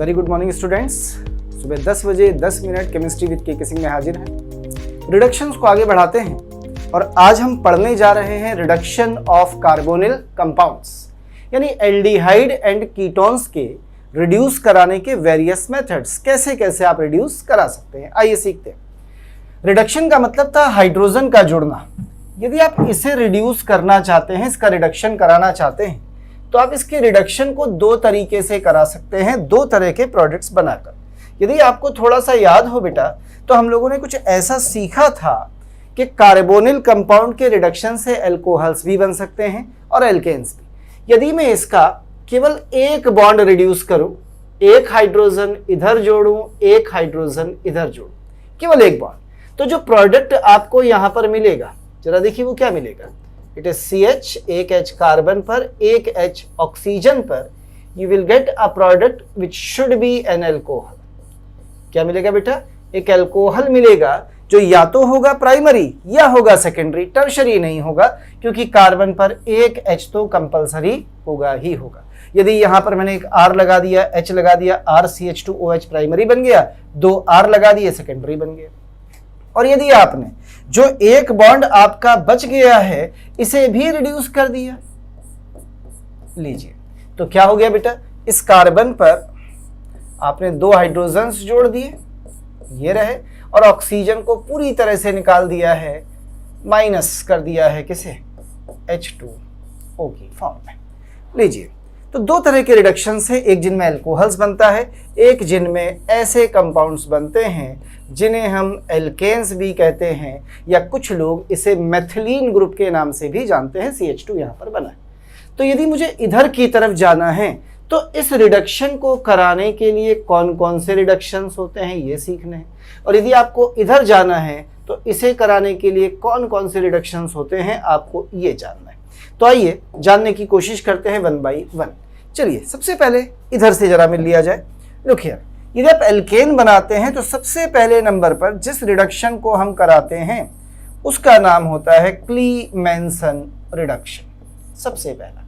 Very good morning students. सुबह 10 बजे 10 minute chemistry with के किसिंग में हाजिर हैं। रिडक्शंस को आगे बढ़ाते हैं और आज हम पढ़ने जा रहे हैं रिडक्शन ऑफ कार्बोनिल कंपाउंड्स, यानी एल्डिहाइड एंड कीटोन्स के रिड्यूस कराने के वेरियस मेथड्स। कैसे कैसे आप रिड्यूस करा सकते हैं, आइए सीखते हैं। रिडक्शन का मतलब था हाइड्रोजन का जुड़ना। यदि आप इसे रिड्यूस करना चाहते हैं, इसका रिडक्शन कराना चाहते हैं, तो आप इसके रिडक्शन को दो तरीके से करा सकते हैं, दो तरह के प्रोडक्ट्स बनाकर। यदि आपको थोड़ा सा याद हो बेटा, तो हम लोगों ने कुछ ऐसा सीखा था कि कार्बोनिल कंपाउंड के रिडक्शन से अल्कोहल्स भी बन सकते हैं और एल्केन्स भी। यदि मैं इसका केवल एक बॉन्ड रिड्यूस करूं, एक हाइड्रोजन इधर जोड़ूं, एक हाइड्रोजन इधर जोड़ूं, केवल एक बॉन्ड, तो जो प्रोडक्ट आपको यहां पर मिलेगा, जरा देखिए वो क्या मिलेगा। इट इज CH, एक H कार्बन पर, एक H ऑक्सीजन पर। You will get a product which should be N alcohol. क्या मिलेगा बेटा? एक एल्कोहल मिलेगा जो या तो होगा प्राइमरी या होगा सेकेंडरी, टर्शरी नहीं होगा, क्योंकि कार्बन पर एक H तो कंपलसरी होगा ही होगा। यदि यहां पर मैंने एक R लगा दिया, H लगा दिया, RCH2OH प्राइमरी बन गया, दो R लगा दिए सेकेंडरी बन गया। और यदि आपने जो एक बॉन्ड आपका बच गया है, इसे भी रिड्यूस कर दिया, लीजिए, तो क्या हो गया बेटा? इस कार्बन पर आपने दो हाइड्रोजन्स जोड़ दिए, ये रहे, और ऑक्सीजन को पूरी तरह से निकाल दिया है, माइनस कर दिया है किसे? H2O की फॉर्म में। लीजिए, तो दो तरह के रिडक्शन से, एक जिनमें अल्कोहल्स बनता है, एक जिनमें ऐसे कंपाउंड्स बनते हैं जिन्हें हम एल्केन्स भी कहते हैं, या कुछ लोग इसे मेथिलीन ग्रुप के नाम से भी जानते हैं। CH2 यहाँ पर बना है। तो यदि मुझे इधर की तरफ जाना है, तो इस रिडक्शन को कराने के लिए कौन कौन से रिडक्शंस होते हैं ये सीखने हैं, और यदि आपको इधर जाना है तो इसे कराने के लिए कौन कौन से रिडक्शंस होते हैं आपको ये जानना है। तो आइए जानने की कोशिश करते हैं वन बाई वन। चलिए, सबसे पहले इधर से जरा मिल लिया जाए। लुक हियर, यदि आप एल्केन बनाते हैं तो सबसे पहले नंबर पर जिस रिडक्शन को हम कराते हैं उसका नाम होता है क्लीमेंसन रिडक्शन। सबसे पहला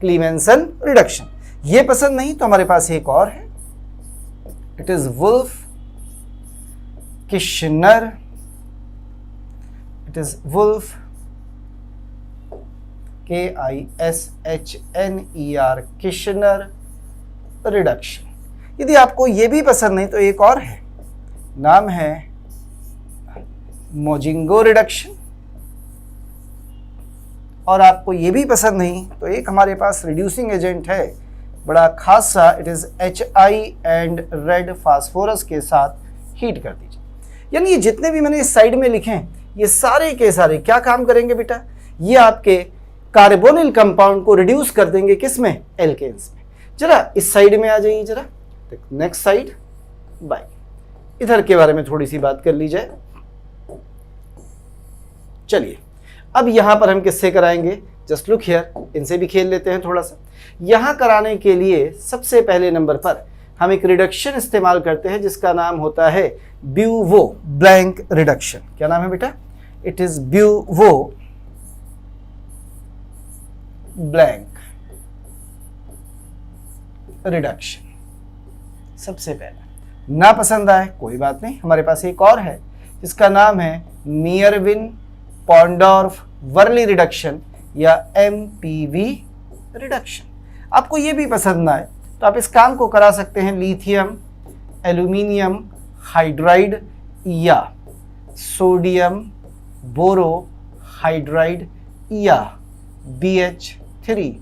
क्लीमेंसन रिडक्शन। ये पसंद नहीं तो हमारे पास एक और है, it is Wolff Kishner. It is Wolff KISHNER Kishner reduction. यदि आपको ये भी पसंद नहीं तो एक और है, नाम है मोजिंगो रिडक्शन। और आपको ये भी पसंद नहीं तो एक हमारे पास रिड्यूसिंग एजेंट है बड़ा खास सा, it is HI and red phosphorus के साथ हीट कर दीजिए। यानी ये जितने भी मैंने इस साइड में लिखे हैं, ये सारे के सारे क्या काम करेंगे बेटा? ये आपके कार्बोनिल कंपाउंड को रिड्यूस कर देंगे, किसमें? एल्केन्स में। जरा इस साइड में आ जाइए, जरा नेक्स्ट साइड बाय। इधर के बारे में थोड़ी सी बात कर ली जाए। चलिए, अब यहां पर हम किससे कराएंगे? जस्ट लुक हियर, इनसे भी खेल लेते हैं थोड़ा सा। यहां कराने के लिए सबसे पहले नंबर पर हम एक रिडक्शन इस्तेमाल करते हैं जिसका नाम होता है ब्यूवो ब्लैंक रिडक्शन। क्या नाम है बेटा? इट इज ब्यूवो ब्लैंक रिडक्शन। सबसे पहला ना पसंद आए कोई बात नहीं, हमारे पास एक और है जिसका नाम है मियरविन पॉन्डोर्फ वर्ली रिडक्शन या MPV रिडक्शन। आपको ये भी पसंद ना आए तो आप इस काम को करा सकते हैं लिथियम एल्यूमिनियम हाइड्राइड या सोडियम बोरो हाइड्राइड या BH3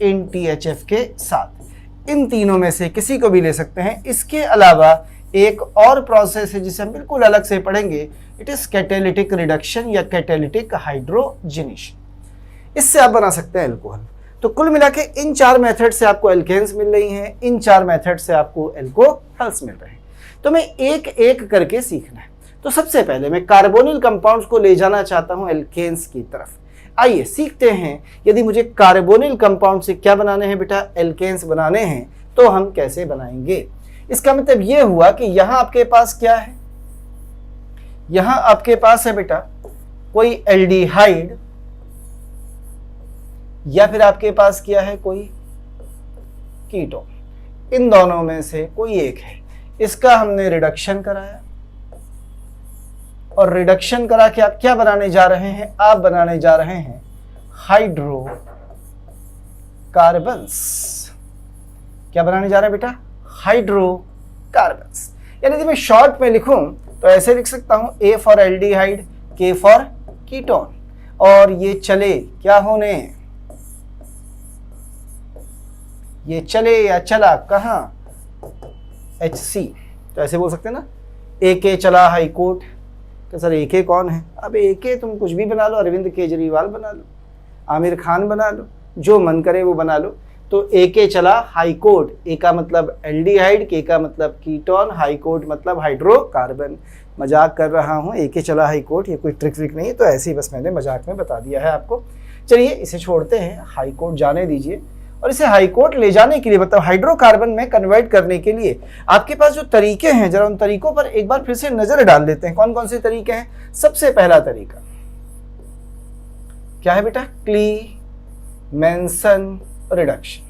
इन THF के साथ। इन तीनों में से किसी को भी ले सकते हैं। इसके अलावा एक और प्रोसेस है जिसे हम बिल्कुल अलग से पढ़ेंगे, इट इज कैटालिटिक रिडक्शन या कैटालिटिक हाइड्रोजनेशन। इससे आप बना सकते हैं अल्कोहल। तो कुल मिला के इन चार मेथड से आपको एल्केन्स मिल रही हैं, इन चार मेथड से आपको एल्कोहल्स मिल रहे हैं। तो मैं एक एक करके सीखना है। तो सबसे पहले मैं कार्बोनिल कंपाउंड्स को ले जाना चाहता हूं एल्केन्स की तरफ। आइए सीखते हैं, यदि मुझे कार्बोनिल कंपाउंड से क्या बनाने हैं बेटा? एल्केन्स बनाने हैं, तो हम कैसे बनाएंगे? इसका मतलब यह हुआ कि यहां आपके पास क्या है? यहां आपके पास है बेटा कोई एल्डिहाइड, या फिर आपके पास क्या है? कोई कीटोन। इन दोनों में से कोई एक है, इसका हमने रिडक्शन कराया और रिडक्शन करा के आप क्या बनाने जा रहे हैं, आप बनाने जा रहे हैं हाइड्रोकार्बन्स। क्या बनाने जा रहे हैं बेटा, हाइड्रोकार्बन्स। यानी मैं शॉर्ट में लिखूं तो ऐसे लिख सकता हूं A for aldehyde, K for ketone, और ये चले क्या होने, ये चले या चला कहां, HC। तो ऐसे बोल सकते हैं ना, AK चला हाई कोर्ट। तो सर AK कौन है, अब AK तुम कुछ भी बना लो, अरविंद केजरीवाल बना लो, आमिर खान बना लो, जो मन करे वो बना लो। तो AK चला हाई कोर्ट, A का मतलब एल्डिहाइड, K का मतलब कीटोन, हाई कोर्ट मतलब हाइड्रोकार्बन। मजाक कर रहा हूँ, AK चला हाई कोर्ट, ये कोई ट्रिक विक नहीं है, तो ऐसे ही बस मैंने मजाक में बता दिया है आपको। चलिए इसे छोड़ते हैं, हाई कोर्ट जाने दीजिए। और इसे हाई कोर्ट ले जाने के लिए, मतलब हाइड्रोकार्बन में कन्वर्ट करने के लिए आपके पास जो तरीके हैं, जरा उन तरीकों पर एक बार फिर से नजर डाल देते हैं। कौन कौन से तरीके हैं। सबसे पहला तरीका क्या है बेटा, क्लीमेंसन रिडक्शन।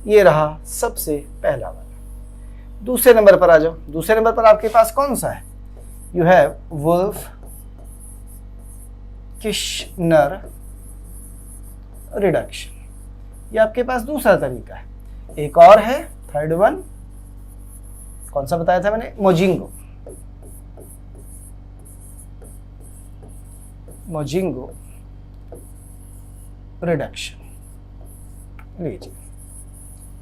ये रहा सबसे पहला वाला। दूसरे नंबर पर आ जाओ। दूसरे नंबर पर आपके पास कौन सा है, you have Wolff Kishner reduction. ये आपके पास दूसरा तरीका है। एक और है, थर्ड वन, कौन सा बताया था मैंने, मोजिंगो। मोजिंगो रिडक्शन लीजिए,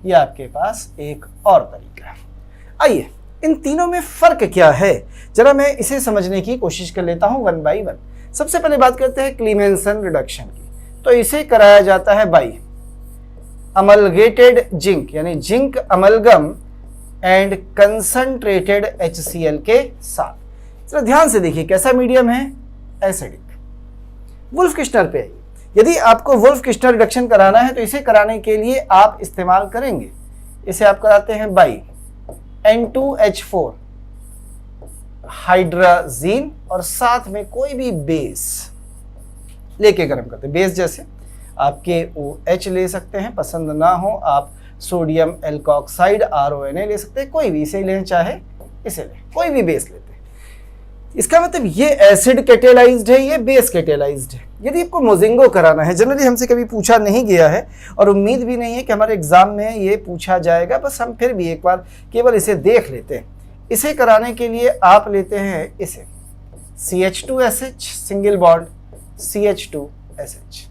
ये आपके पास एक और तरीका है। आइए इन तीनों में फर्क क्या है, जरा मैं इसे समझने की कोशिश कर लेता हूं वन बाई वन। सबसे पहले बात करते हैं क्लीमेंसन रिडक्शन की। तो इसे कराया जाता है बाई अमलगेटेड जिंक, यानी zinc amalgam and concentrated HCl के साथ। जरा ध्यान से देखिए कैसा मीडियम है, एसिडिक। वुल्फ किश्नर पे आइए। यदि आपको वुल्फ किश्नर रिडक्शन कराना है तो इसे कराने के लिए आप इस्तेमाल करेंगे, इसे आप कराते हैं बाई N2H4 हाइड्राजीन और साथ में कोई भी बेस लेके गर्म करते हैं। बेस जैसे आपके OH ले सकते हैं, पसंद ना हो आप सोडियम एल्कोक्साइड RONA ले सकते हैं, कोई भी, इसे लें चाहे इसे लें, कोई भी बेस लेते हैं। इसका मतलब ये एसिड कैटेलाइज्ड है, ये बेस कैटेलाइज्ड है। यदि आपको मोजिंगो कराना है, जनरली हमसे कभी पूछा नहीं गया है और उम्मीद भी नहीं है कि हमारे एग्जाम में ये पूछा जाएगा, बस हम फिर भी एक बार केवल इसे देख लेते हैं। इसे कराने के लिए आप लेते हैं इसे CH2SH सिंगल बॉन्ड CH2SH।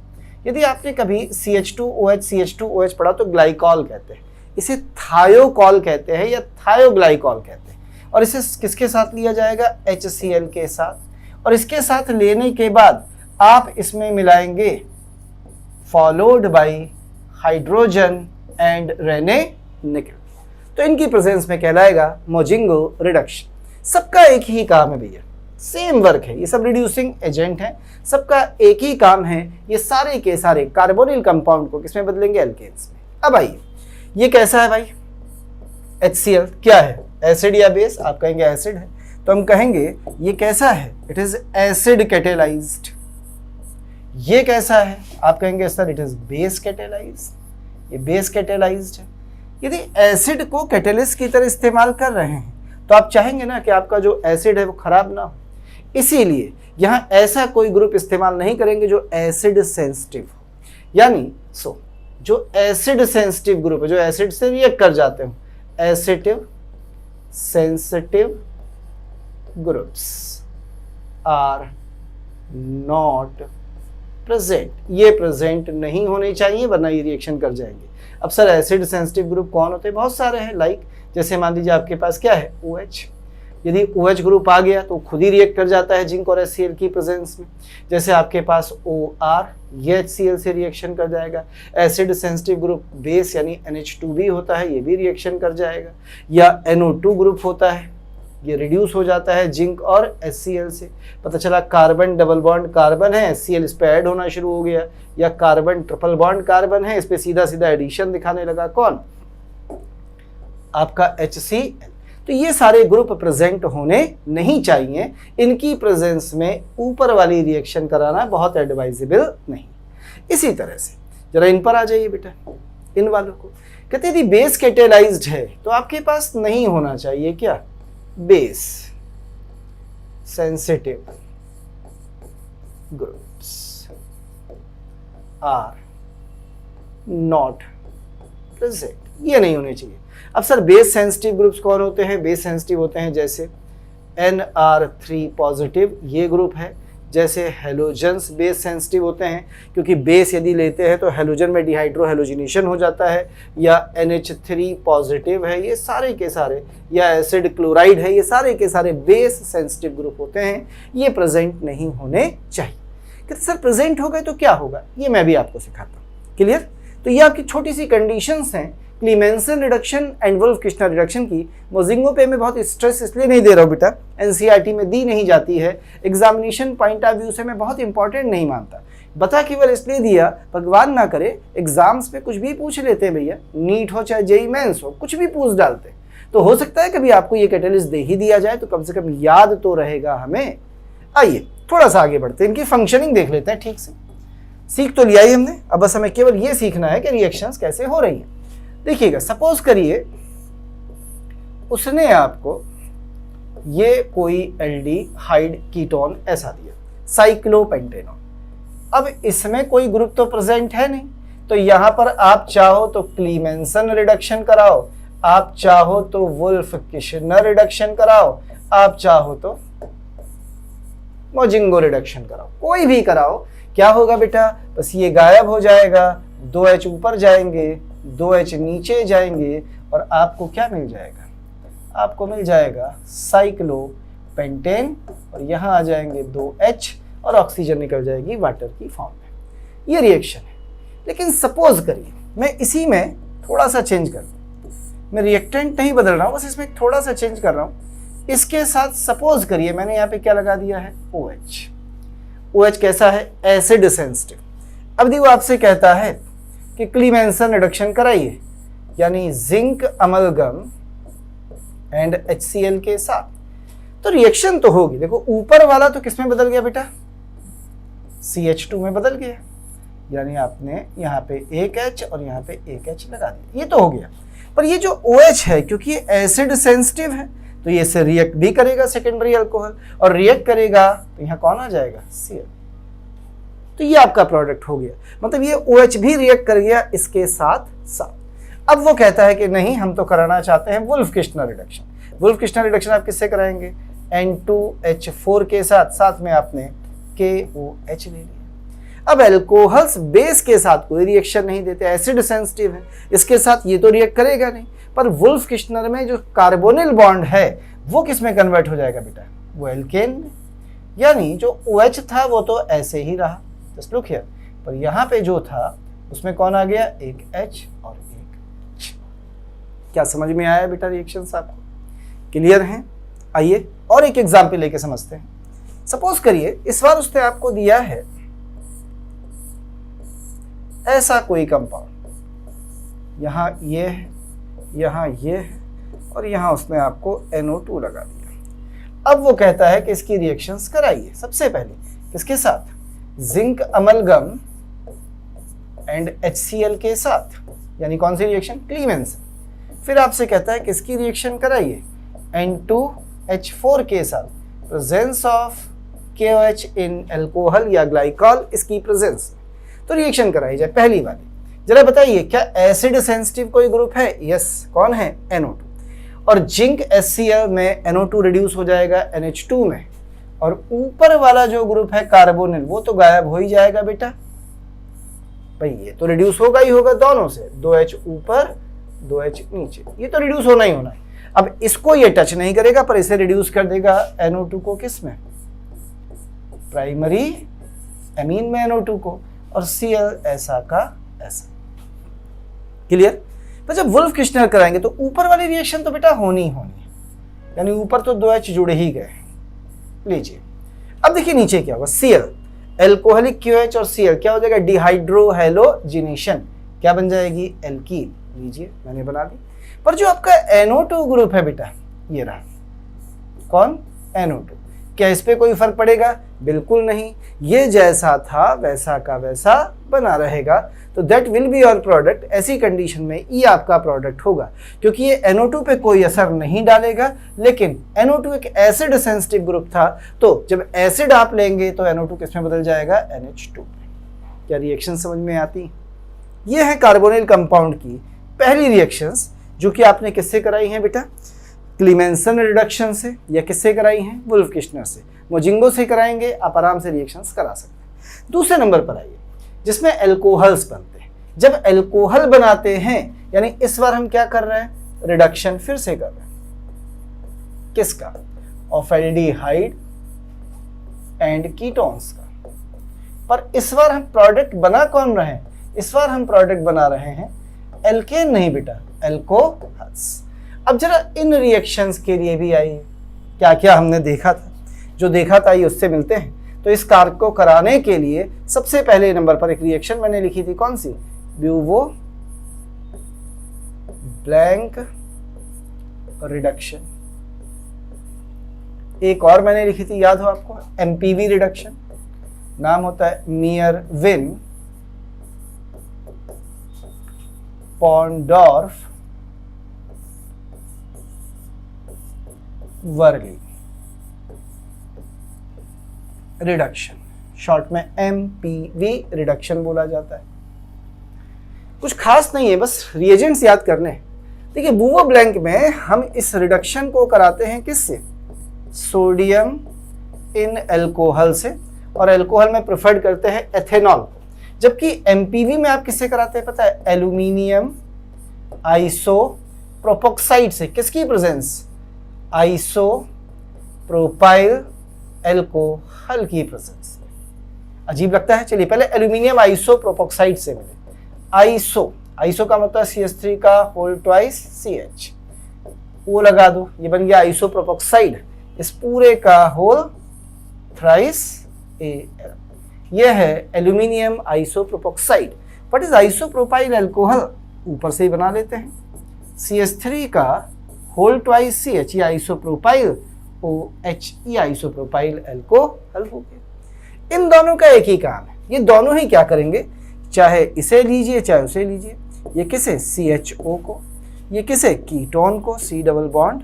यदि आपने कभी CH2OH पढ़ा तो ग्लाइकॉल कहते हैं, इसे थायोकॉल कहते हैं या थायोग्लाइकॉल कहते हैं। और इसे किसके साथ लिया जाएगा, HCl के साथ। और इसके साथ लेने के बाद आप इसमें मिलाएंगे followed by hydrogen and Raney nickel, तो इनकी प्रेजेंस में कहलाएगा मोजिंगो रिडक्शन। सबका एक ही काम है भैया, सेम वर्क है, ये सब रिड्यूसिंग एजेंट है, सबका एक ही काम है। ये सारे के सारे कार्बोनिल कंपाउंड को किसमें बदलेंगे, एल्केन्स में। अब आइए ये कैसा है भाई, HCl क्या है, एसिड या बेस। आप कहेंगे एसिड है, तो हम कहेंगे ये कैसा है, इट इज एसिड कैटेलाइज्ड। ये कैसा है, आप कहेंगे sir it is base catalysed, ये बेस कैटेलाइज्ड है। यदि एसिड को कैटेलिस्ट की तरह इस्तेमाल कर रहे हैं तो आप चाहेंगे ना कि आपका जो एसिड है वो खराब ना हो, इसीलिए यहाँ ऐसा कोई ग्रुप इस्तेमाल नहीं करेंगे जो एसिड सेंसिटिव हो। यानी जो एसिड सेंसिटिव ग्रुप है, जो एसिड से रिएक्ट कर जाते हो, acidic sensitive groups are not present. ये प्रेजेंट नहीं होने चाहिए वरना ये रिएक्शन कर जाएंगे। अब सर एसिड सेंसिटिव ग्रुप कौन होते हैं, बहुत सारे हैं। लाइक जैसे मान लीजिए आपके पास क्या है, OH। यदि OH ग्रुप आ गया तो खुद ही रिएक्ट कर जाता है जिंक और HCl की प्रेजेंस में। जैसे आपके पास OR, ये HCl से रिएक्शन कर जाएगा। एसिड सेंसिटिव ग्रुप बेस यानी NH2 भी होता है, ये भी रिएक्शन कर जाएगा। या NO2 ग्रुप होता है, ये रिड्यूस हो जाता है जिंक और HCl से। पता चला कार्बन डबल बॉन्ड कार्बन है, HCl इस पे ऐड होना शुरू हो गया। या कार्बन ट्रिपल बॉन्ड कार्बन है, इस पे सीधा सीधा एडिशन दिखाने लगा, कौन, आपका HCl। तो ये सारे ग्रुप प्रेजेंट होने नहीं चाहिए, इनकी प्रेजेंस में ऊपर वाली रिएक्शन कराना बहुत एडवाइजेबल नहीं। इसी तरह से जरा इन पर आ जाइए बेटा, इन वालों को। कहते यदि बेस कैटेलाइज्ड है तो आपके पास नहीं होना चाहिए क्या, base sensitive groups are not present, ये नहीं होने चाहिए। अब सर बेस सेंसिटिव ग्रुप्स कौन होते हैं? बेस सेंसिटिव होते हैं जैसे NR3 पॉजिटिव, ये ग्रुप है। जैसे हेलोजन्स बेस सेंसिटिव होते हैं, क्योंकि बेस यदि लेते हैं तो हेलोजन में डिहाइड्रो हेलोजिनेशन हो जाता है। या NH3 पॉजिटिव है, ये सारे के सारे, या एसिड क्लोराइड है, ये सारे के सारे बेस सेंसिटिव ग्रुप होते हैं, ये प्रेजेंट नहीं होने चाहिए। कहते सर प्रेजेंट हो गए तो क्या होगा, ये मैं भी आपको सिखाता हूँ। क्लियर? तो ये आपकी छोटी सी कंडीशंस हैं क्लीमेंसन रिडक्शन एंड वुल्फ-किश्नर रिडक्शन की। मोजिंगो पे मैं बहुत स्ट्रेस इसलिए नहीं दे रहा हूँ बेटा, एनसीईआरटी में दी नहीं जाती है, एग्जामिनेशन पॉइंट ऑफ व्यू से मैं बहुत इंपॉर्टेंट नहीं मानता। बता केवल इसलिए दिया, भगवान ना करे एग्जाम्स पे कुछ भी पूछ लेते हैं भैया, नीट हो चाहे जेईई मेंस हो, कुछ भी पूछ डालते, तो हो सकता है कभी आपको ये कैटेलिस्ट दे ही दिया जाए, तो कम से कम याद तो रहेगा हमें। आइए थोड़ा सा आगे बढ़ते हैं, इनकी फंक्शनिंग देख लेते हैं। ठीक से सीख तो लिया ही हमने, अब बस हमें केवल ये सीखना है कि रिएक्शंस कैसे हो रही हैं। देखिएगा, सपोज करिए उसने आपको ये कोई एल्डिहाइड कीटोन ऐसा दिया, साइक्लोपेंटेनॉन। अब इसमें कोई ग्रुप तो प्रेजेंट है नहीं, तो यहां पर आप चाहो तो क्लीमेंसन रिडक्शन कराओ, आप चाहो तो वुल्फ-किश्नर रिडक्शन कराओ, आप चाहो तो मोजिंगो रिडक्शन कराओ, कोई भी कराओ, क्या होगा बेटा, बस ये गायब हो जाएगा, 2H ऊपर जाएंगे, 2H नीचे जाएंगे, और आपको क्या मिल जाएगा, आपको मिल जाएगा साइक्लोपेंटेन, और यहाँ आ जाएंगे 2H, और ऑक्सीजन निकल जाएगी वाटर की फॉर्म में। ये रिएक्शन है। लेकिन सपोज करिए मैं इसी में थोड़ा सा चेंज कर दूं, मैं रिएक्टेंट नहीं बदल रहा हूँ, बस इसमें थोड़ा सा चेंज कर रहा हूँ। इसके साथ सपोज करिए मैंने यहाँ पे क्या लगा दिया है, OH। OH कैसा है, एसिड सेंसिटिव। अब देखो आपसे कहता है कि क्लीमेंसन रिडक्शन कराइए, यानी जिंक अमलगम एंड HCl के साथ, तो रिएक्शन तो होगी। देखो ऊपर वाला तो किस में बदल गया बेटा, CH2 में बदल गया, यानी आपने यहाँ पे एक H और यहाँ पे एक H लगा दिया, ये तो हो गया। पर ये जो OH है, क्योंकि ये एसिड सेंसिटिव है, तो ये से रिएक्ट भी करेगा सेकेंडरी अल्कोहल, और रिएक्ट करेगा तो यहाँ कौन आ जाएगा, Cl। तो ये आपका प्रोडक्ट हो गया, मतलब ये OH भी रिएक्ट कर गया इसके साथ साथ। अब वो कहता है कि नहीं, हम तो कराना चाहते हैं वुल्फ-किश्नर रिडक्शन। वुल्फ-किश्नर रिडक्शन आप किससे कराएंगे, N2H4 के साथ, साथ में आपने KOH ले लिया। अब एल्कोहल्स बेस के साथ कोई रिएक्शन नहीं देते, एसिड सेंसिटिव है, इसके साथ ये तो रिएक्ट करेगा नहीं, पर वुल्फ-किश्नर में जो कार्बोनिल बॉन्ड है वो किस में कन्वर्ट हो जाएगा बेटा, वो एल्केन में, यानी जो OH था वो तो ऐसे ही रहा, जस्ट लुक हियर, पर यहाँ पे जो था उसमें कौन आ गया, एक H और एक H। क्या समझ में आया बेटा रिएक्शंस आपको, क्लियर हैं? आइए और एक एग्जाम्पल लेके समझते हैं। सपोज करिए इस बार उसने आपको दिया है ऐसा कोई कंपाउंड, यहाँ ये है, यहाँ ये है, और यहाँ उसने आपको NO2 लगा दिया। अब वो कहता है कि इसकी रिएक्शंस कराइए। सबसे पहले किसके साथ, जिंक अमलगम एंड HCl के साथ, यानी कौन सी रिएक्शन, क्लीमेंसन। फिर आपसे कहता है कि इसकी रिएक्शन कराइए N2H4 के साथ, presence of KOH in alcohol या ग्लाइकॉल, इसकी प्रेजेंस, तो रिएक्शन कराई जाए। पहली वाली जरा बताइए, क्या एसिड सेंसिटिव कोई ग्रुप है, यस, कौन है, NO2, और जिंक HCl में NO2 रिड्यूस हो जाएगा NH2 में, और ऊपर वाला जो ग्रुप है कार्बोनिल वो तो गायब हो ही जाएगा बेटा, भाई ये तो रिड्यूस होगा ही होगा दोनों से, 2H ऊपर 2H नीचे, ये तो रिड्यूस होना ही होना है। अब इसको ये टच नहीं करेगा, पर इसे रिड्यूस कर देगा NO2 को, किस में, प्राइमरी एमीन में NO2 को, और Cl ऐसा का ऐसा। क्लियर? तो जब वुल्फ-किश्नर कराएंगे तो ऊपर वाली रिएक्शन तो बेटा होनी होनी है, यानी ऊपर तो 2H जुड़े ही गए। लीजिए अब देखिए नीचे क्या होगा, Cl, एल्कोहलिक QH और Cl क्या हो जाएगा, डिहाइड्रो हेलोजिनेशन, क्या बन जाएगी, एल्कीन। लीजिए मैंने बना दी। पर जो आपका NO2 ग्रुप है बेटा, ये रहा, कौन, NO2, क्या इस पे कोई फर्क पड़ेगा? बिल्कुल नहीं, ये जैसा था वैसा का वैसा बना रहेगा। तो that will be your product. ऐसी कंडीशन में ई आपका प्रोडक्ट होगा, क्योंकि ये NO2 पे कोई असर नहीं डालेगा। लेकिन NO2 एक एसिड सेंसिटिव ग्रुप था, तो जब एसिड आप लेंगे तो NO2 किस में बदल जाएगा? NH2। क्या रिएक्शन समझ में आती? ये है कार्बोनिल कंपाउंड की पहली रिएक्शंस, जो कि आपने किससे कराई हैं बेटा? क्लीमेंसन रिडक्शन से, या किससे कराई हैं? वुल्फ किश्नर से। मोजिंगो से कराएंगे, आप आराम से रिएक्शंस करा सकते हैं। दूसरे नंबर पर आइए, जिसमें एल्कोहल्स बनते हैं। जब एल्कोहल बनाते हैं, यानी इस बार हम क्या कर रहे हैं? रिडक्शन फिर से कर रहे हैं। किसका? ऑफ एल्डिहाइड एंड कीटोन्स का। पर इस बार हम प्रोडक्ट बना कौन रहे हैं? इस बार हम प्रोडक्ट बना रहे हैं एल्केन नहीं बेटा, एल्कोहल्स। अब जरा इन रिएक्शंस के लिए भी आइए, क्या क्या हमने देखा था। जो देखा था ये उससे मिलते हैं। तो इस कार्य को कराने के लिए सबसे पहले नंबर पर एक रिएक्शन मैंने लिखी थी, कौन सी? ब्यूवो ब्लैंक रिडक्शन। एक और मैंने लिखी थी, याद हो आपको? MPV reduction. नाम होता है मेयरविन पॉन्डोर्फ वर्ली रिडक्शन, शॉर्ट में MPV रिडक्शन बोला जाता है। कुछ खास नहीं है, बस रिएजेंट्स याद करने। देखिए, बूवो ब्लैंक में हम इस रिडक्शन को कराते हैं किससे? सोडियम इन एल्कोहल से, और एल्कोहल में प्रेफर्ड करते हैं एथेनॉल। जबकि MPV में आप किससे कराते हैं पता है? एल्यूमिनियम आइसोप्रोपोक्साइड से। किसकी प्रेजेंस? आइसोप्रोपाइल एल्कोहल की प्रेजेंस। अजीब लगता है? चलिए पहले एल्यूमिनियम आइसोप्रोपोक्साइड से मिले। आइसो का मतलब CH3 का होल ट्वाइस CH, वो लगा दो, ये बन गया आइसोप्रोपोक्साइड। इस पूरे का होल थ्राइस Al, यह है aluminium आइसोप्रोपोक्साइड। What is isopropyl alcohol? ऊपर से ही बना लेते हैं। CH3 का होल ट्वाइस CH, ये आइसोप्रोपाइल OH, ये आइसोप्रोपाइल एल्कोहल हो गया। इन दोनों का एक ही काम है, ये दोनों ही क्या करेंगे? चाहे इसे लीजिए चाहे उसे लीजिए। ये किसे? CHO को। ये किसे? कीटोन को, C double bond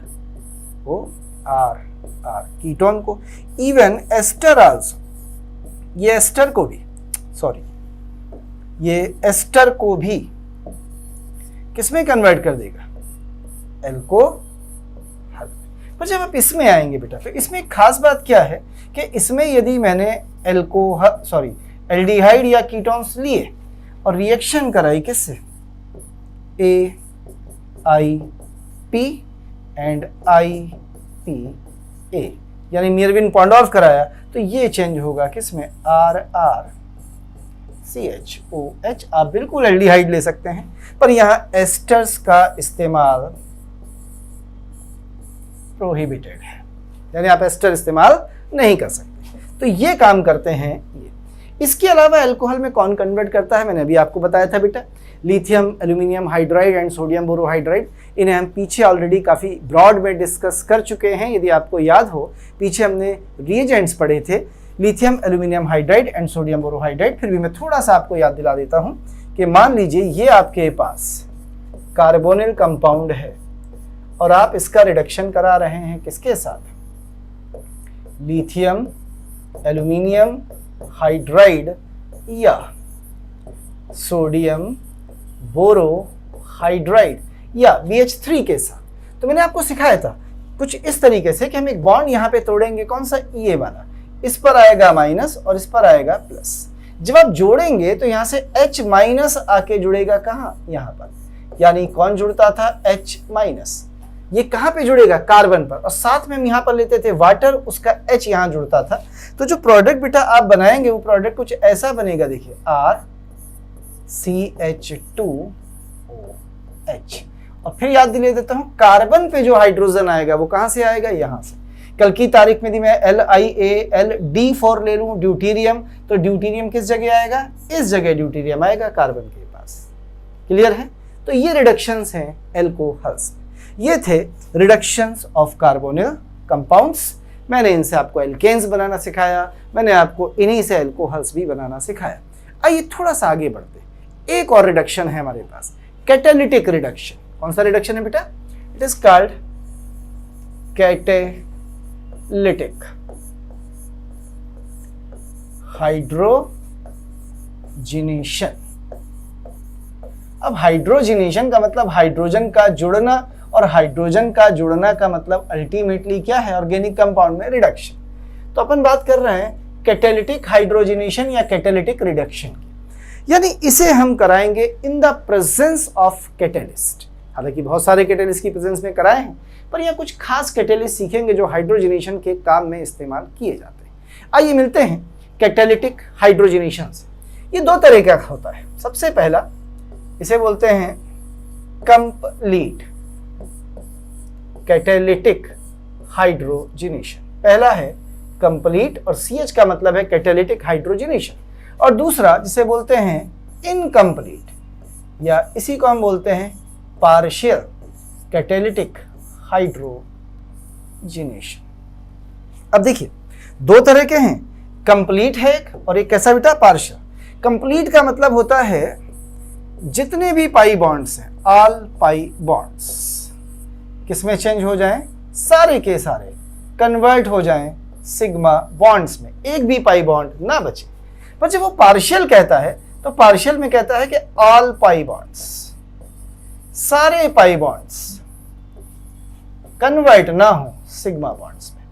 OR ketone को। इवन एस्टर आल्सो, ये एस्टर को भी, सॉरी, ये एस्टर को भी किसमें कन्वर्ट कर देगा? एल्कोहल। पर जब आप इसमें आएंगे बेटा, फिर इसमें एक खास बात क्या है कि इसमें यदि मैंने एल्डिहाइड या कीटोन्स लिए और रिएक्शन कराई किससे? AIP एंड IPA, यानी मेयरविन पॉन्डोर्फ कराया, तो ये चेंज होगा किसमें? RRCHOH। आप बिल्कुल एल्डिहाइड ले सकते हैं, पर यहाँ एस्टर्स का इस्तेमाल प्रोहिबिटेड है, यानी आप एस्टर इस्तेमाल नहीं कर सकते। तो ये काम करते हैं ये। इसके अलावा अल्कोहल में कौन कन्वर्ट करता है? मैंने अभी आपको बताया था बेटा, lithium aluminium hydride and sodium borohydride. इन्हें हम पीछे ऑलरेडी काफ़ी ब्रॉड में डिस्कस कर चुके हैं। यदि आपको याद हो, पीछे हमने रिएजेंट्स पढ़े थे, lithium aluminium hydride and sodium borohydride. फिर भी मैं थोड़ा सा आपको याद दिला देता हूँ कि मान लीजिए ये आपके पास कार्बोनिल कंपाउंड है और आप इसका रिडक्शन करा रहे हैं किसके साथ? लिथियम एल्यूमिनियम हाइड्राइड या सोडियम बोरोहाइड्राइड या BH3 के साथ। तो मैंने आपको सिखाया था कुछ इस तरीके से कि हम एक बॉन्ड यहाँ पे तोड़ेंगे, कौन सा? EA वाला। इस पर आएगा माइनस और इस पर आएगा प्लस। जब आप जोड़ेंगे तो यहाँ से H माइनस आके जुड़ेगा कहाँ? यहाँ पर। यानी कौन जुड़ता था? H minus. ये कहाँ पे जुड़ेगा? कार्बन पर। और साथ में हम यहाँ पर लेते थे वाटर, उसका H यहाँ जुड़ता था। तो जो प्रोडक्ट बेटा आप बनाएंगे वो प्रोडक्ट कुछ ऐसा बनेगा, देखिए RCH2OH। और फिर याद दिला देता हूँ, कार्बन पे जो हाइड्रोजन आएगा वो कहाँ से आएगा? यहाँ से। कल की तारीख में यदि मैं LiAlD4 ले लूँ ड्यूटीरियम, तो ड्यूटीरियम किस जगह आएगा? इस जगह ड्यूटीरियम आएगा कार्बन के पास। क्लियर है? तो ये रिडक्शंस हैं एल्कोहल्स। ये थे रिडक्शंस ऑफ कार्बोनिल कंपाउंड्स। मैंने इनसे आपको एल्केन्स बनाना सिखाया, मैंने आपको इन्हीं से एल्कोहल्स भी बनाना सिखाया। आइए थोड़ा सा आगे बढ़ते हैं। एक और रिडक्शन है हमारे पास, कैटालिटिक रिडक्शन। कौन सा रिडक्शन है बेटा? It is called catalytic hydrogenation. अब हाइड्रोजिनेशन का मतलब हाइड्रोजन का जुड़ना, और हाइड्रोजन का जुड़ना का मतलब अल्टीमेटली क्या है? ऑर्गेनिक कंपाउंड में रिडक्शन। तो अपन बात कर रहे हैं कैटालिटिक हाइड्रोजिनेशन या कैटालिटिक रिडक्शन की, यानी इसे हम कराएंगे in the presence of catalyst. हालांकि बहुत सारे कैटेलिस्ट की प्रेजेंस में कराए हैं, पर यहाँ कुछ खास कैटेलिस्ट सीखेंगे जो हाइड्रोजिनेशन के काम में इस्तेमाल किए जाते हैं। आइए मिलते हैं कैटालिटिक हाइड्रोजिनेशन से। ये दो तरह का होता है। सबसे पहला इसे बोलते हैं कंप्लीट कैटालिटिक हाइड्रोजिनेशन। पहला है कंप्लीट और CH का मतलब है कैटालिटिक हाइड्रोजिनेशन, और दूसरा जिसे बोलते हैं इनकम्प्लीट, या इसी को हम बोलते हैं पार्शियल कैटालिटिक हाइड्रोजिनेशन। अब देखिए दो तरह के हैं, कंप्लीट है एक, और एक कैसा बेटा? पार्शियल। कंप्लीट का मतलब होता है जितने भी पाई बॉन्ड्स हैं, ऑल पाई बॉन्ड्स किसमें चेंज हो जाएं? सारे के सारे कन्वर्ट हो जाएं सिग्मा बॉन्ड्स में, एक भी पाई बॉन्ड ना बचे। पर जब वो पार्शियल कहता है तो पार्शियल में कहता है कि ऑल पाई बॉन्ड्स, सारे पाई बॉन्ड्स कन्वर्ट ना हो सिग्मा बॉन्ड्स में,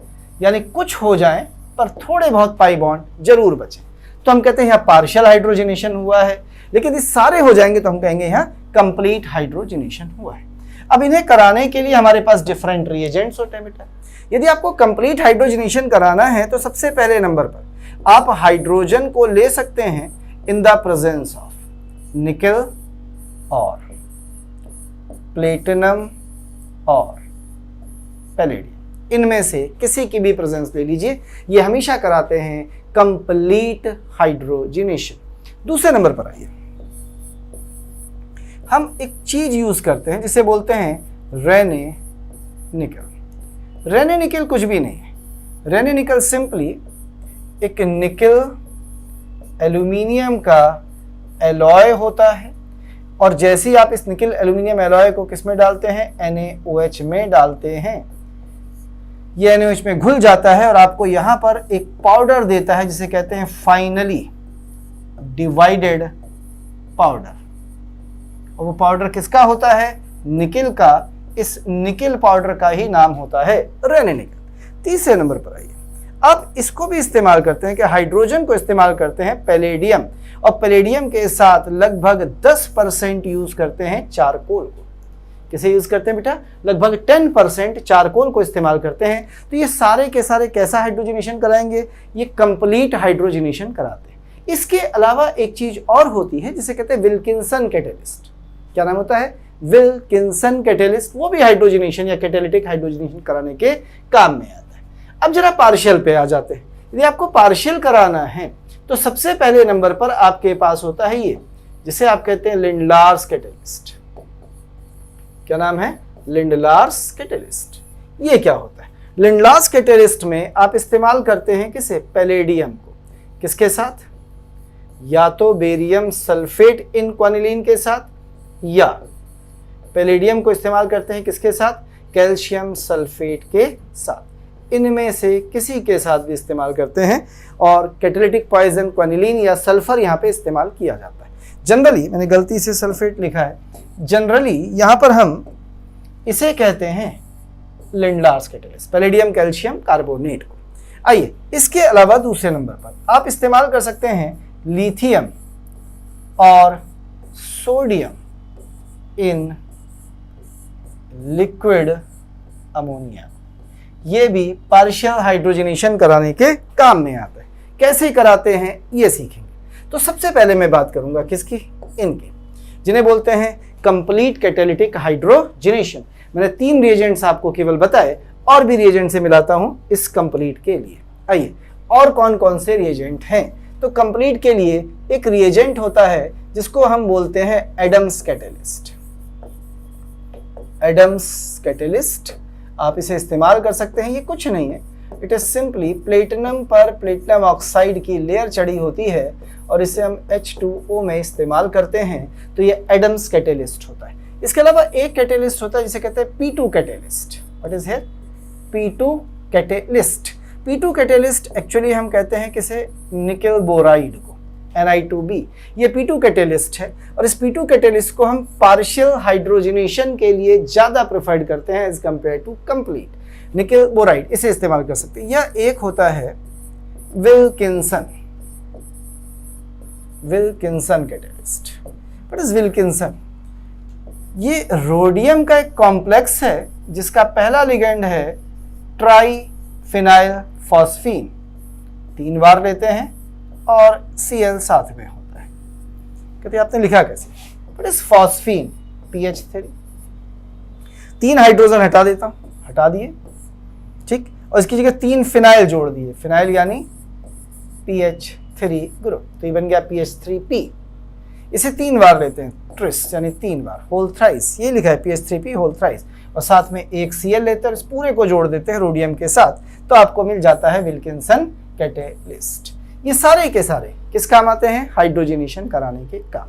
यानी कुछ हो जाएं पर थोड़े बहुत पाई बॉन्ड जरूर बचे, तो हम कहते हैं यहाँ पार्शियल हाइड्रोजिनेशन हुआ है। लेकिन यदि सारे हो जाएंगे तो हम कहेंगे यहाँ कंप्लीट हाइड्रोजिनेशन हुआ है। अब इन्हें कराने के लिए हमारे पास डिफरेंट रिएजेंट्स होते हैं बेटा। यदि आपको कंप्लीट हाइड्रोजिनेशन कराना है तो सबसे पहले नंबर पर आप हाइड्रोजन को ले सकते हैं in the presence of nickel और प्लेटिनम और पैलेडियम, इनमें से किसी की भी प्रेजेंस ले लीजिए। ये हमेशा कराते हैं कंप्लीट हाइड्रोजिनेशन। दूसरे नंबर पर आइए, हम एक चीज यूज करते हैं जिसे बोलते हैं रेने निकल। रेने निकल कुछ भी नहीं है। रेने निकल सिंपली एक निकल एल्यूमिनियम का एलॉय होता है, और जैसे ही आप इस निकल एल्यूमिनियम एलॉय को किस में डालते हैं? NaOH में डालते हैं। ये NaOH में घुल जाता है और आपको यहां पर एक पाउडर देता है जिसे कहते हैं फाइनली डिवाइडेड पाउडर। और वो पाउडर किसका होता है? निकिल का। इस निकिल पाउडर का ही नाम होता है रेने निकल। तीसरे नंबर पर आइए, अब इसको भी इस्तेमाल करते हैं कि हाइड्रोजन को इस्तेमाल करते हैं पैलेडियम, और पैलेडियम के साथ लगभग 10% यूज करते हैं चारकोल को। किसे यूज करते हैं बेटा? लगभग 10% चारकोल को इस्तेमाल करते हैं। तो ये सारे के सारे कैसा हाइड्रोजिनेशन कराएंगे? ये कंप्लीट हाइड्रोजिनेशन कराते हैं। इसके अलावा एक चीज और होती है जिसे कहते हैं विल्किंसन कैटेलिस्ट। क्या नाम होता है? Wilkinson catalyst. वो भी हाइड्रोजिनेशन या कैटालिटिक हाइड्रोजिनेशन कराने के काम में आता है। अब जरा पार्शियल पे आ जाते हैं। यदि आपको पार्शियल कराना है तो सबसे पहले नंबर पर आपके पास होता है ये, जिसे आप कहते हैं लिंडलार्स कैटेलिस्ट। क्या नाम है? Lindlar's catalyst. ये क्या होता है? लिंडलार्स कैटेलिस्ट में आप इस्तेमाल करते हैं किसे? पैलेडियम को। किसके साथ? या तो बेरियम सल्फेट इन क्वानिलीन के साथ, या पैलेडियम को इस्तेमाल करते हैं किसके साथ? कैल्शियम सल्फेट के साथ। इनमें से किसी के साथ भी इस्तेमाल करते हैं, और कैटालिटिक पॉइजन क्वानिलीन या सल्फर यहाँ पे इस्तेमाल किया जाता है। जनरली, मैंने गलती से सल्फेट लिखा है, जनरली यहाँ पर हम इसे कहते हैं Lindlar's catalyst, palladium calcium carbonate को। आइए, इसके अलावा दूसरे नंबर पर आप इस्तेमाल कर सकते हैं लिथियम और सोडियम इन लिक्विड अमोनिया। ये भी पार्शियल हाइड्रोजनेशन कराने के काम में आता है। कैसे कराते हैं ये सीखेंगे। तो सबसे पहले मैं बात करूंगा किसकी? इनकी, जिन्हें बोलते हैं कंप्लीट कैटालिटिक हाइड्रोजनेशन। मैंने 3 रिएजेंट्स आपको केवल बताए, और भी रिएजेंट से मिलाता हूं इस कंप्लीट के लिए। आइए, और कौन कौन से रिएजेंट हैं? तो कंप्लीट के लिए एक रिएजेंट होता है जिसको हम बोलते हैं एडम्स कैटेलिस्ट। एडम्स कैटेलिस्ट आप इसे इस्तेमाल कर सकते हैं। ये कुछ नहीं है, इट इज सिंपली प्लेटिनम पर प्लेटिनम ऑक्साइड की लेयर चढ़ी होती है और इसे हम H2O में इस्तेमाल करते हैं, तो ये एडम्स कैटेलिस्ट होता है। इसके अलावा एक कैटेलिस्ट होता है जिसे कहते हैं P2 catalyst. What is here? P2 catalyst. P2 catalyst actually हम कहते हैं किसे? निकेल बोराइड को, Ni2B। ये P2 कैटेलिस्ट है और इस P2 कैटेलिस्ट को हम पार्शियल हाइड्रोजनेशन के लिए ज़्यादा प्रेफर्ड करते हैं as compare to complete. Nickel boride इसे इस्तेमाल कर सकते हैं। यह एक होता है Wilkinson catalyst. What is Wilkinson? ये रोडियम का एक कॉम्प्लेक्स है जिसका पहला लिगेंड है ट्राईफिनाइल फॉस्फीन, 3 बार लेते हैं और Cl साथ में होता है। कहते आपने लिखा कैसे? बट इस फॉस्फीन PH3, 3 हाइड्रोजन हटा देता हूं, हटा दिए, ठीक, और इसकी जगह 3 फिनाइल जोड़ दिए, फिनाइल यानी PH3 ग्रुप, तो ये बन गया PH3P। इसे 3 बार लेते हैं, ट्रिस यानी 3 बार, होल थ्राइस, ये लिखा है PH3P होल थ्राइस, और साथ में एक Cl लेते हैं और इस पूरे को जोड़ देते हैं रोडियम के साथ, तो आपको मिल जाता है विल्किंसन कैटेलिस्ट। ये सारे के सारे किस काम आते हैं? हाइड्रोजनेशन कराने के काम।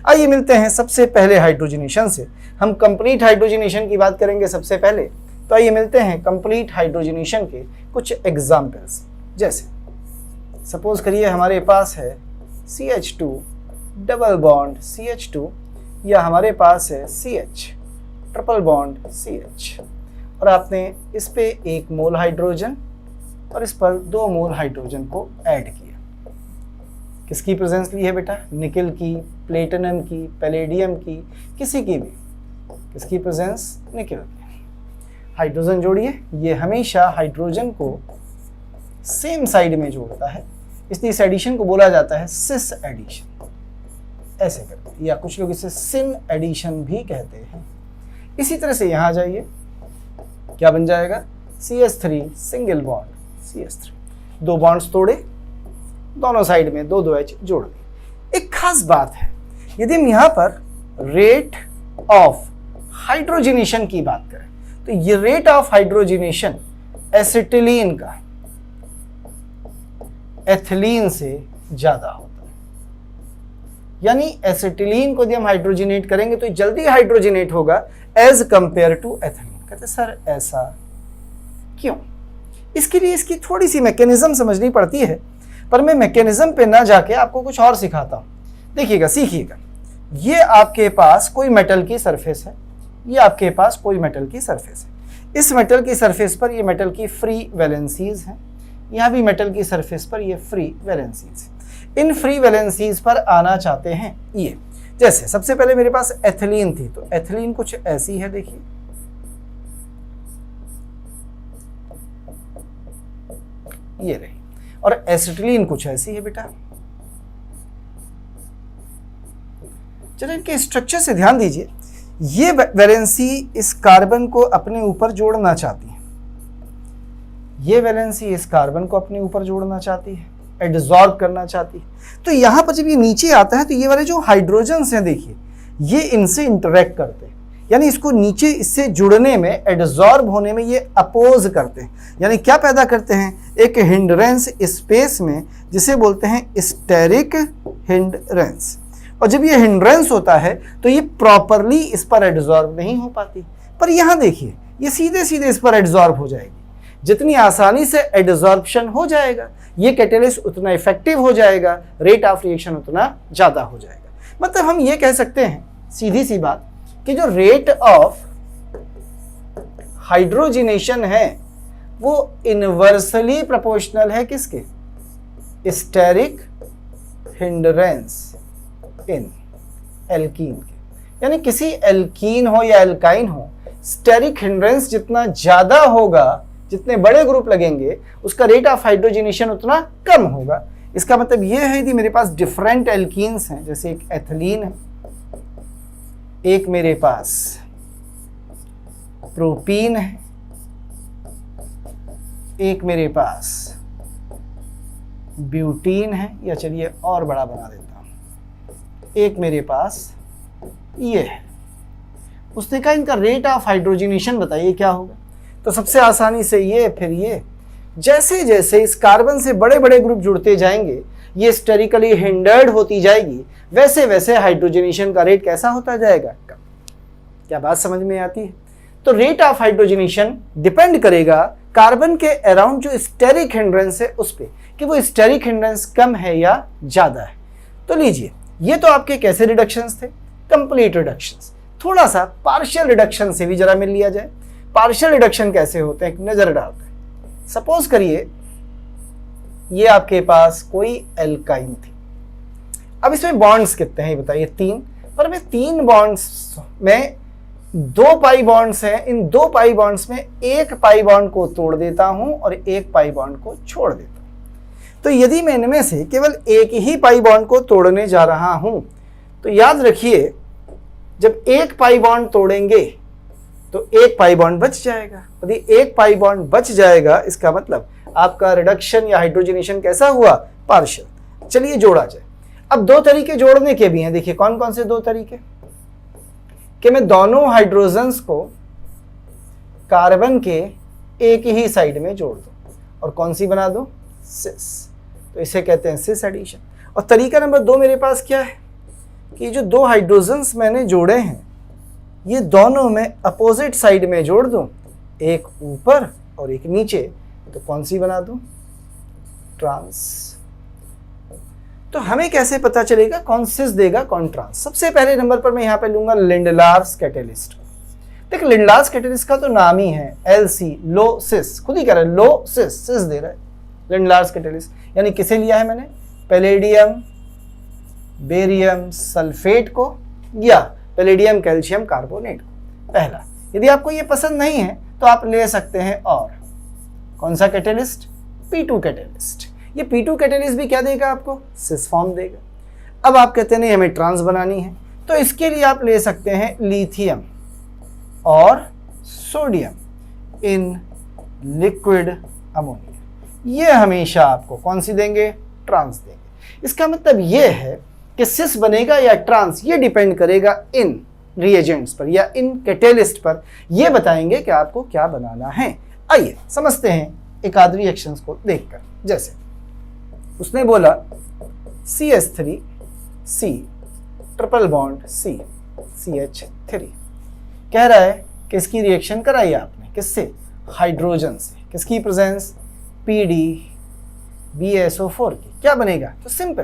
आइए मिलते हैं सबसे पहले हाइड्रोजनेशन से। हम कंप्लीट हाइड्रोजनेशन की बात करेंगे सबसे पहले, तो आइए मिलते हैं कंप्लीट हाइड्रोजनेशन के कुछ एग्जाम्पल्स। जैसे सपोज करिए हमारे पास है CH2 डबल बॉन्ड CH2, या हमारे पास है CH ट्रिपल बॉन्ड CH, और आपने इस पे 1 मोल हाइड्रोजन और इस पर 2 मोल हाइड्रोजन को ऐड किया। किसकी प्रेजेंस ली है बेटा? निकेल की, प्लेटिनम की, पैलेडियम की, किसी की भी, किसकी प्रेजेंस? निकेल की। हाइड्रोजन जोड़िए, ये हमेशा हाइड्रोजन को सेम साइड में जोड़ता है, इसलिए इस एडिशन को बोला जाता है सिस एडिशन, ऐसे करते हैं, या कुछ लोग इसे सिन एडिशन भी कहते हैं। इसी तरह से यहाँ जाइए, क्या बन जाएगा? CH3 single bond CH3, 2 bonds तोड़े, दोनों साइड में 2 H जोड़ दिए। एक खास बात है, यदि हम यहाँ पर रेट ऑफ हाइड्रोजनेशन की बात करें, तो ये रेट ऑफ हाइड्रोजनेशन एसिटिलीन का एथिलीन से ज्यादा होता है। यानी एसिटिलीन को यदि हम हाइड्रोजनेट करेंगे तो जल्दी हाइड्रोजनेट होगा एज कंपेयर टू एथिलीन। कहते सर ऐसा क्यों? इसके लिए इसकी थोड़ी सी मैकेनिज्म समझनी पड़ती है, पर मैं मैकेनिज्म पे ना जाके आपको कुछ और सिखाता हूं। देखिएगा, सीखिएगा। ये आपके पास कोई मेटल की सरफेस है, ये आपके पास कोई मेटल की सरफेस है। इस मेटल की सरफेस पर ये मेटल की फ्री वैलेंसीज हैं, यहाँ भी मेटल की सरफेस पर ये free valencies. In free valencies पर आना चाहते हैं ये। जैसे सबसे पहले मेरे पास एथिलीन थी, तो एथिलीन कुछ ऐसी है, देखिए ये रही, और एसिटिलीन कुछ ऐसी है बेटा। चलिए इनके स्ट्रक्चर से ध्यान दीजिए। ये वैलेंसी इस कार्बन को अपने ऊपर जोड़ना चाहती है, ये वैलेंसी इस कार्बन को अपने ऊपर जोड़ना चाहती है, एडजॉर्ब करना चाहती है। तो यहां पर जब ये नीचे आता है तो ये वाले जो हाइड्रोजन्स हैं, देखिए ये इनसे इंटरेक्ट करते हैं, यानी इसको नीचे इससे जुड़ने में, एडजॉर्ब होने में ये अपोज करते हैं। यानी क्या पैदा करते हैं? एक हिंड्रेंस स्पेस में, जिसे बोलते हैं स्टेरिक हिंड्रेंस। और जब ये हिंड्रेंस होता है तो ये प्रॉपरली इस पर एडजॉर्ब नहीं हो पाती। पर यहाँ देखिए, ये सीधे सीधे इस पर एडजॉर्ब हो जाएगी। जितनी आसानी से एडजॉर्प्शन हो जाएगा, ये कैटेलिस्ट उतना इफेक्टिव हो जाएगा, रेट ऑफ रिएक्शन उतना ज़्यादा हो जाएगा। मतलब हम ये कह सकते हैं, सीधी सी बात, कि जो रेट ऑफ हाइड्रोजनेशन है वो इनवर्सली प्रोपोर्शनल है किसके? स्टेरिक हिंड्रेंस इन एल्कीन के। यानी किसी एल्कीन हो या एल्काइन हो, स्टेरिक हिंड्रेंस जितना ज्यादा होगा, जितने बड़े ग्रुप लगेंगे, उसका रेट ऑफ हाइड्रोजनेशन उतना कम होगा। इसका मतलब यह है कि मेरे पास डिफरेंट एल्कीन्स हैं, जैसे एक एथिलीन है, एक मेरे पास प्रोपीन है, एक मेरे पास ब्यूटीन है, या चलिए और बड़ा बना देता हूं, एक मेरे पास ये है। उसने कहा इनका रेट ऑफ हाइड्रोजनेशन बताइए क्या होगा? तो सबसे आसानी से ये, फिर ये, जैसे जैसे इस कार्बन से बड़े बड़े ग्रुप जुड़ते जाएंगे, ये स्टेरिकली हिंडर्ड होती जाएगी, वैसे वैसे हाइड्रोजनेशन का रेट कैसा होता जाएगा। क्या बात समझ में आती है? तो रेट ऑफ हाइड्रोजनेशन डिपेंड करेगा कार्बन के अराउंड जो स्टेरिक हिंड्रेंस है उस पे, कि वो स्टेरिक हिंड्रेंस कम है या ज्यादा है। तो लीजिए, ये तो आपके कैसे रिडक्शंस थे, कंप्लीट रिडक्शंस। थोड़ा सा पार्शियल रिडक्शन से भी जरा मिल लिया जाए। पार्शियल रिडक्शन कैसे होते हैं, एक नजर डालते हैं। सपोज करिए ये आपके पास कोई एल्काइन थी। अब इसमें बॉन्ड्स कितने हैं बताइए, 3। पर मैं 3 बॉन्ड्स में 2 पाई बॉन्ड्स हैं, इन 2 पाई बॉन्ड्स में 1 पाई बॉन्ड को तोड़ देता हूं और 1 पाई बॉन्ड को छोड़ देता हूं। तो यदि मैं इनमें से केवल 1 ही पाई बॉन्ड को तोड़ने जा रहा हूं, तो याद रखिए जब 1 पाई बॉन्ड तोड़ेंगे तो 1 पाई बॉन्ड बच जाएगा। यदि 1 पाई बॉन्ड बच जाएगा, इसका मतलब आपका रिडक्शन या हाइड्रोजनेशन कैसा हुआ, पार्शियल। चलिए जोड़ा जाए। अब 2 तरीके जोड़ने के भी हैं। देखिए कौन कौन से 2 तरीके, कि मैं दोनों हाइड्रोजन्स को कार्बन के एक ही साइड में जोड़ दूं और कौन सी बना दूं, सिस। तो इसे कहते हैं सिस एडिशन। और तरीका नंबर 2 मेरे पास क्या है कि जो 2 हाइड्रोजन्स मैंने जोड़े हैं ये दोनों मैं अपोजिट साइड में जोड़ दूं, एक ऊपर और एक नीचे। तो कौन सी बना दूं, ट्रांस। तो हमें कैसे पता चलेगा कौन सिस देगा कौन ट्रांस। सबसे पहले नंबर पर मैं यहां पे लूंगा लिंडलार्स कैटेलिस्ट। देखिए लिंडलार्स कैटेलिस्ट का तो नाम ही है LC, लो सिस। खुद ही कह रहा है लो सिस, सिस दे रहा है लिंडलार्स कैटेलिस्ट। यानी किसे लिया है मैंने, पैलेडियम बेरियम सल्फेट को या पैलेडियम कैल्शियम कार्बोनेट को, पहला। यदि आपको ये पसंद नहीं है तो आप ले सकते हैं और कौन सा कैटेलिस्ट, P2 कैटेलिस्ट। ये P2 कैटेलिस्ट भी क्या देगा आपको, सिस फॉर्म देगा। अब आप कहते हैं नहीं हमें ट्रांस बनानी है, तो इसके लिए आप ले सकते हैं लिथियम और सोडियम इन लिक्विड अमोनिया। ये हमेशा आपको कौन सी देंगे, ट्रांस देंगे। इसका मतलब ये है कि सिस बनेगा या ट्रांस, ये डिपेंड करेगा इन रिएजेंट्स पर या इन कैटेलिस्ट पर। ये बताएंगे कि आपको क्या बनाना है। आइए समझते हैं एक आध रिएक्शंस को देखकर। जैसे उसने बोला CH3C triple bond C CH3, कह रहा है कि इसकी रिएक्शन कराई आपने किससे, हाइड्रोजन से। किसकी प्रेजेंस, PdBSO4 की। क्या बनेगा, तो सिंपल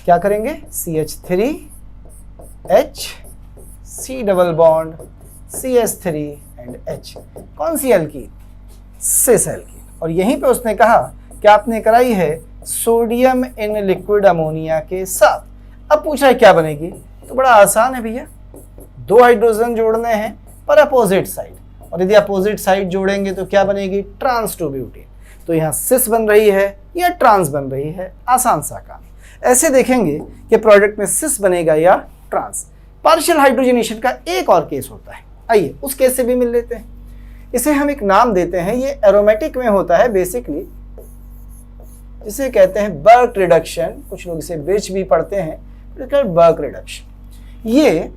क्या करेंगे, CH3H C double bond CH3 and H। कौन सी एल्कीन, सिस एल्कीन। और यहीं पे उसने कहा कि आपने कराई है सोडियम इन लिक्विड अमोनिया के साथ। अब पूछा है क्या बनेगी, तो बड़ा आसान है भैया, 2 हाइड्रोजन जोड़ने हैं पर अपोजिट साइड, और यदि अपोजिट साइड जोड़ेंगे तो क्या बनेगी, ट्रांस टू ब्यूटेन। तो यहाँ सिस बन रही है या ट्रांस बन रही है, आसान सा काम। ऐसे देखेंगे कि प्रोडक्ट में सिस बनेगा या ट्रांस। पार्शियल हाइड्रोजनेशन का एक और केस होता है, आइए उस केस से भी मिल लेते हैं। इसे हम एक नाम देते हैं, ये एरोमेटिक में होता है बेसिकली, जिसे कहते हैं बर्क रिडक्शन। कुछ लोग इसे ब्रिज भी पढ़ते हैं, बर्क रिडक्शन। ये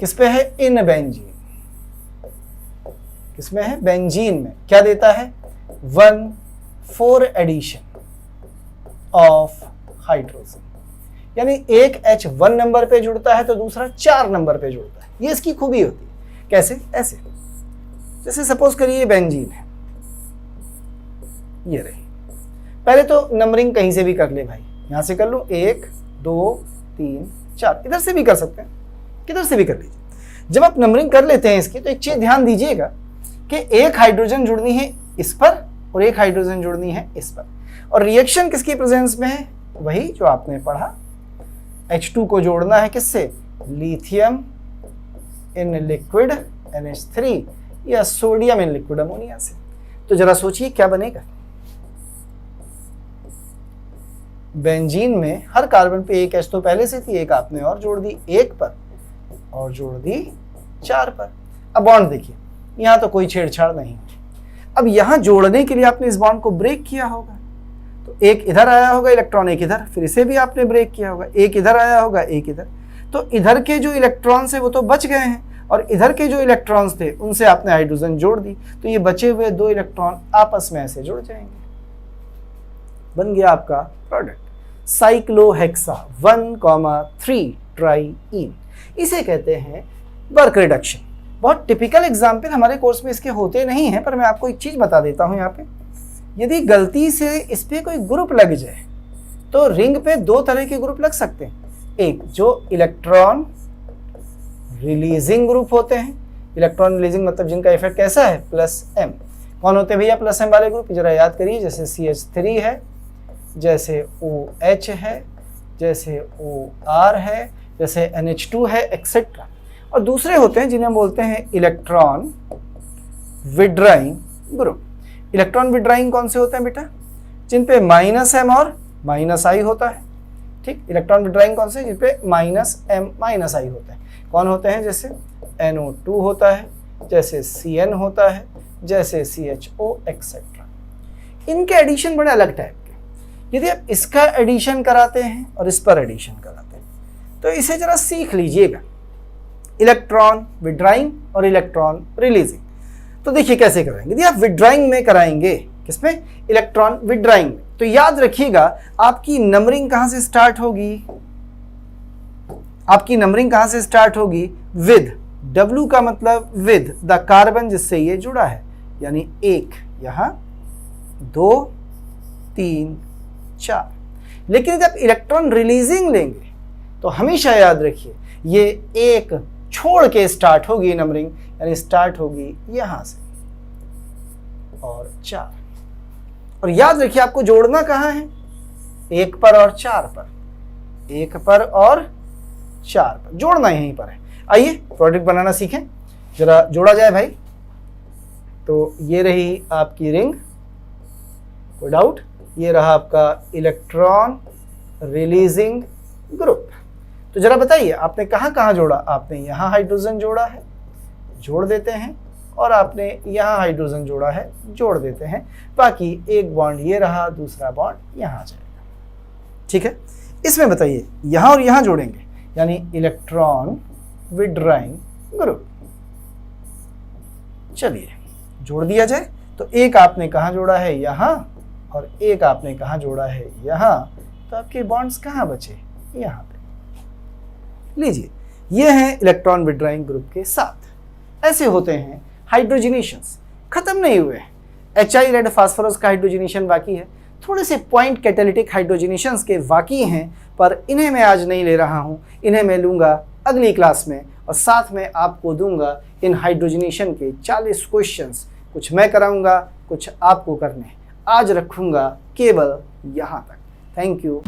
किस पे है, इन बेंजीन। किसमें है, बेंजीन में। क्या देता है, 1,4 एडिशन ऑफ हाइड्रोजन। यानी एक H 1 नंबर पे जुड़ता है तो दूसरा 4 नंबर पे जुड़ता है। ये इसकी खूबी होती है। कैसे, ऐसे जैसे सपोज करिए बेंजीन है, ये रही। पहले तो नंबरिंग कहीं से भी कर ले भाई, यहां से कर लो 1 2 3 4, इधर से भी कर सकते हैं, किधर से भी कर लीजिए। जब आप नंबरिंग कर लेते हैं इसकी, तो एक चीज ध्यान दीजिएगा कि एक हाइड्रोजन जुड़नी है इस पर और एक हाइड्रोजन जुड़नी है इस पर, और रिएक्शन किसकी प्रेजेंस में है, वही जो आपने पढ़ा, H2 को जोड़ना है किससे, लिथियम इन लिक्विड NH3 या सोडियम इन लिक्विड अमोनिया से। तो जरा सोचिए क्या बनेगा। बेंजीन में हर कार्बन पे एक H तो पहले से थी, एक आपने और जोड़ दी 1 पर और जोड़ दी 4 पर। अब बॉन्ड देखिए, यहां तो कोई छेड़छाड़ नहीं। अब यहां जोड़ने के लिए आपने इस बॉन्ड को ब्रेक किया होगा, तो एक इधर आया होगा इलेक्ट्रॉन, एक इधर, फिर इसे भी आपने ब्रेक किया होगा, एक इधर आया होगा एक इधर। तो इधर के जो इलेक्ट्रॉन्स है वो तो बच गए हैं, और इधर के जो इलेक्ट्रॉन्स थे उनसे आपने हाइड्रोजन जोड़ दी, तो ये बचे हुए 2 इलेक्ट्रॉन आपस में ऐसे जुड़ जाएंगे, बन गया आपका प्रोडक्ट साइक्लोहेक्सा 1,3 ट्राईइन। इसे कहते हैं वर्क रिडक्शन। बहुत टिपिकल एग्जाम्पल हमारे कोर्स में इसके होते नहीं हैं, पर मैं आपको एक चीज बता देता हूं। यहाँ पे यदि गलती से इस पे कोई ग्रुप लग जाए तो रिंग पे 2 तरह के ग्रुप लग सकते हैं। एक जो इलेक्ट्रॉन रिलीजिंग ग्रुप होते हैं, इलेक्ट्रॉन रिलीजिंग मतलब जिनका इफेक्ट कैसा है +m। कौन होते हैं भैया +m वाले ग्रुप? जरा याद करिए, जैसे CH3 है, जैसे OH है, जैसे OR है, जैसे NH2 है, एक्सेट्रा। और दूसरे होते हैं जिन्हें हम बोलते हैं electron withdrawing group. Electron withdrawing कौन से होते हैं बेटा? जिन पे -m और -i होता है। ठीक, इलेक्ट्रॉन विड्राइंग कौन से? जिन पे -m -i होता है। कौन होते हैं? जैसे NO2 होता है, जैसे CN होता है, जैसे CHO एक्सेट्रा। इनके एडिशन बड़े अलग टाइप के। यदि आप इसका एडिशन कराते हैं और इस पर एडिशन कराते हैं तो इसे जरा सीख लीजिएगा, इलेक्ट्रॉन विड्राइंग और इलेक्ट्रॉन रिलीजिंग। तो देखिए कैसे कराएंगे। यदि आप विड्राइंग में कराएंगे, किसमें? इलेक्ट्रॉन विड्राइंग में, तो याद रखिएगा आपकी नंबरिंग कहां से स्टार्ट होगी? आपकी नंबरिंग कहां से स्टार्ट होगी? विद, W का मतलब विद द कार्बन जिससे ये जुड़ा है, यानी 1 यहां, 2, 3, 4। लेकिन जब इलेक्ट्रॉन रिलीजिंग लेंगे तो हमेशा याद रखिए ये 1 छोड़ के स्टार्ट होगी नंबरिंग, यानी स्टार्ट होगी यहां से और 4। और याद रखिए आपको जोड़ना कहां है? 1 पर और 4 पर, 1 पर और 4 पर जोड़ना यहीं पर है। आइए प्रोडक्ट बनाना सीखें, जरा जोड़ा जाए भाई। तो ये रही आपकी रिंग, कोई डाउट? ये रहा आपका इलेक्ट्रॉन रिलीजिंग ग्रुप। तो जरा बताइए आपने कहां कहां जोड़ा? आपने यहां हाइड्रोजन जोड़ा है, जोड़ देते हैं, और आपने यहां हाइड्रोजन जोड़ा है, जोड़ देते हैं। बाकी एक बॉन्ड ये रहा, दूसरा बॉन्ड यहां जाएगा। ठीक है, इसमें बताइए यहां और यहां जोड़ेंगे, यानी इलेक्ट्रॉन विड्राइंग ग्रुप। चलिए जोड़ दिया जाए। तो एक आपने कहां जोड़ा है? यहां, और एक आपने कहां जोड़ा है? यहां। तो आपके बॉन्ड्स कहां बचे? यहां पे। लीजिए, ये हैं इलेक्ट्रॉन विड्राइंग ग्रुप के साथ। ऐसे होते हैं हाइड्रोजनेशंस। खत्म नहीं हुए, HI रेड फास्फोरस का हाइड्रोजनेशन बाकी है, थोड़े से पॉइंट कैटालिटिक हाइड्रोजनेशंस के बाकी हैं, पर इन्हें मैं आज नहीं ले रहा हूं। इन्हें मैं लूंगा अगली क्लास में, और साथ में आपको दूंगा इन हाइड्रोजनेशन के 40 क्वेश्चंस। कुछ मैं कराऊंगा, कुछ आपको करने। आज रखूंगा केवल यहां तक। Thank you.